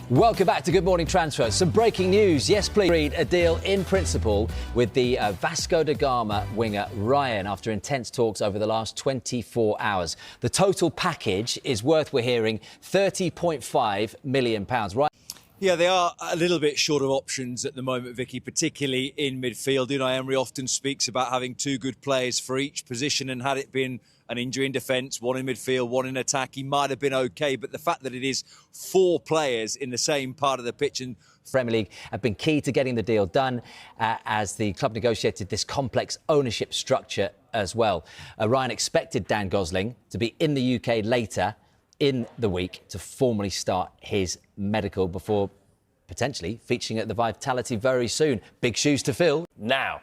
Welcome back to Good Morning Transfer. Some breaking news. Yes, please. Agreed a deal in principle with the Vasco da Gama winger Ryan after intense talks over the last 24 hours. The total package is worth, we're hearing, £30.5 million. Right. Yeah, they are a little bit short of options at the moment, Vicky, particularly in midfield. Unai Emery often speaks about having two good players for each position, and had it been an injury in defence, one in midfield, one in attack, he might have been OK. But the fact that it is four players in the same part of the pitch and Premier League have been key to getting the deal done as the club negotiated this complex ownership structure as well. Ryan expected Dan Gosling to be in the UK later in the week to formally start his medical before potentially featuring at the Vitality very soon. Big shoes to fill. Now,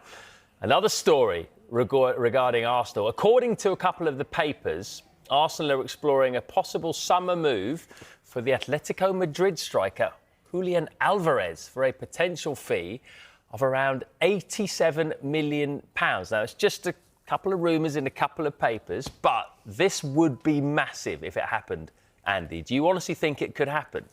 another story regarding Arsenal. According to a couple of the papers, Arsenal are exploring a possible summer move for the Atletico Madrid striker Julián Álvarez for a potential fee of around £87 million. Now, it's just a couple of rumours in a couple of papers, but this would be massive if it happened, Andy. Do you honestly think it could happen?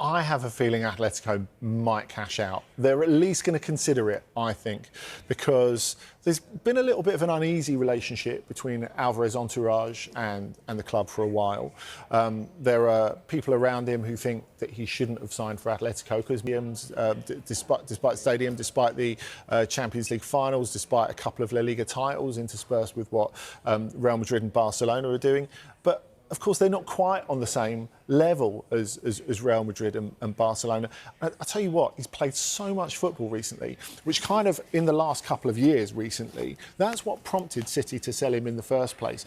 I have a feeling Atletico might cash out. They're at least going to consider it, I think, because there's been a little bit of an uneasy relationship between Alvarez's entourage and the club for a while. There are people around him who think that he shouldn't have signed for Atletico because despite stadium, despite the Champions League finals, despite a couple of La Liga titles interspersed with what Real Madrid and Barcelona are doing. But of course, they're not quite on the same level as Real Madrid and Barcelona. I tell you what, he's played so much football recently, which kind of, in the last couple of years recently, that's what prompted City to sell him in the first place.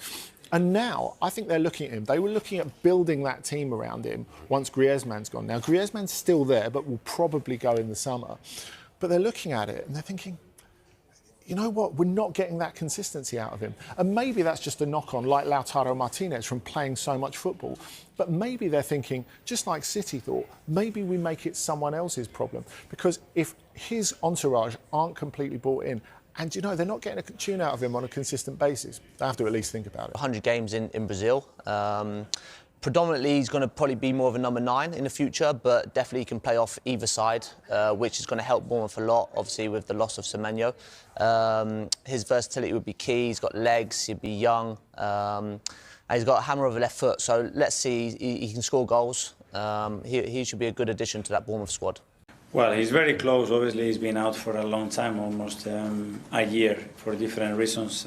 And now, I think they're looking at him. They were looking at building that team around him once Griezmann's gone. Now, Griezmann's still there, but will probably go in the summer. But they're looking at it and they're thinking, you know what, we're not getting that consistency out of him. And maybe that's just a knock-on, like Lautaro Martinez, from playing so much football. But maybe they're thinking, just like City thought, maybe we make it someone else's problem. Because if his entourage aren't completely bought in, and, you know, they're not getting a tune out of him on a consistent basis, they have to at least think about it. 100 games in Brazil. Predominantly, he's going to probably be more of a number 9 in the future, but definitely he can play off either side, which is going to help Bournemouth a lot, obviously, with the loss of Semenyo. His versatility would be key. He's got legs, he'd be young, and he's got a hammer of a left foot. So let's see, he can score goals. He should be a good addition to that Bournemouth squad. Well, he's very close. Obviously, he's been out for a long time, almost a year, for different reasons.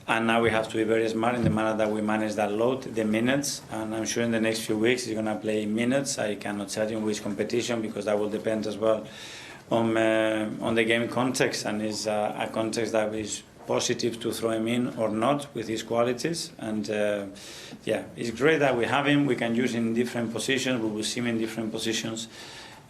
And now we have to be very smart in the manner that we manage that load, the minutes. And I'm sure in the next few weeks he's going to play minutes. I cannot tell you in which competition because that will depend as well on the game context. And it's a context that is positive to throw him in or not with his qualities. And yeah, it's great that we have him. We can use him in different positions. We will see him in different positions.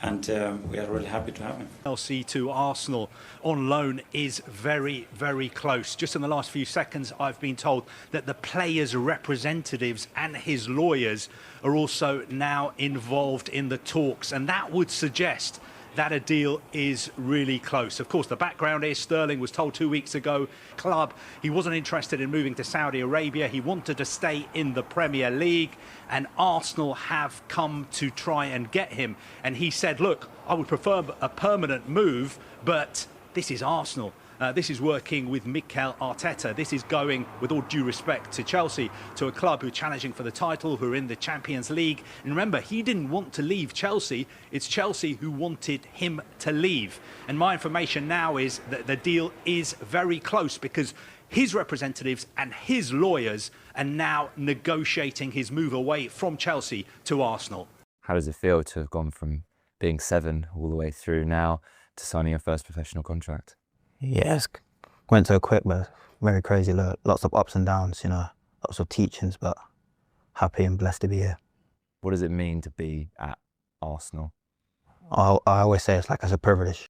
And we are really happy to have him. Chelsea to Arsenal on loan is very, very close. Just in the last few seconds, I've been told that the players' representatives and his lawyers are also now involved in the talks, and that would suggest that a deal is really close. Of course, the background is Sterling was told 2 weeks ago, club, he wasn't interested in moving to Saudi Arabia. He wanted to stay in the Premier League, and Arsenal have come to try and get him. And he said, look, I would prefer a permanent move, but this is Arsenal. This is working with Mikel Arteta. This is going, with all due respect to Chelsea, to a club who are challenging for the title, who are in the Champions League. And remember, he didn't want to leave Chelsea. It's Chelsea who wanted him to leave. And my information now is that the deal is very close because his representatives and his lawyers are now negotiating his move away from Chelsea to Arsenal. How does it feel to have gone from being 7 all the way through now to signing your first professional contract? Yes, went so quick, but very crazy. Lots of ups and downs, you know, lots of teachings, but happy and blessed to be here. What does it mean to be at Arsenal? I always say it's like it's a privilege.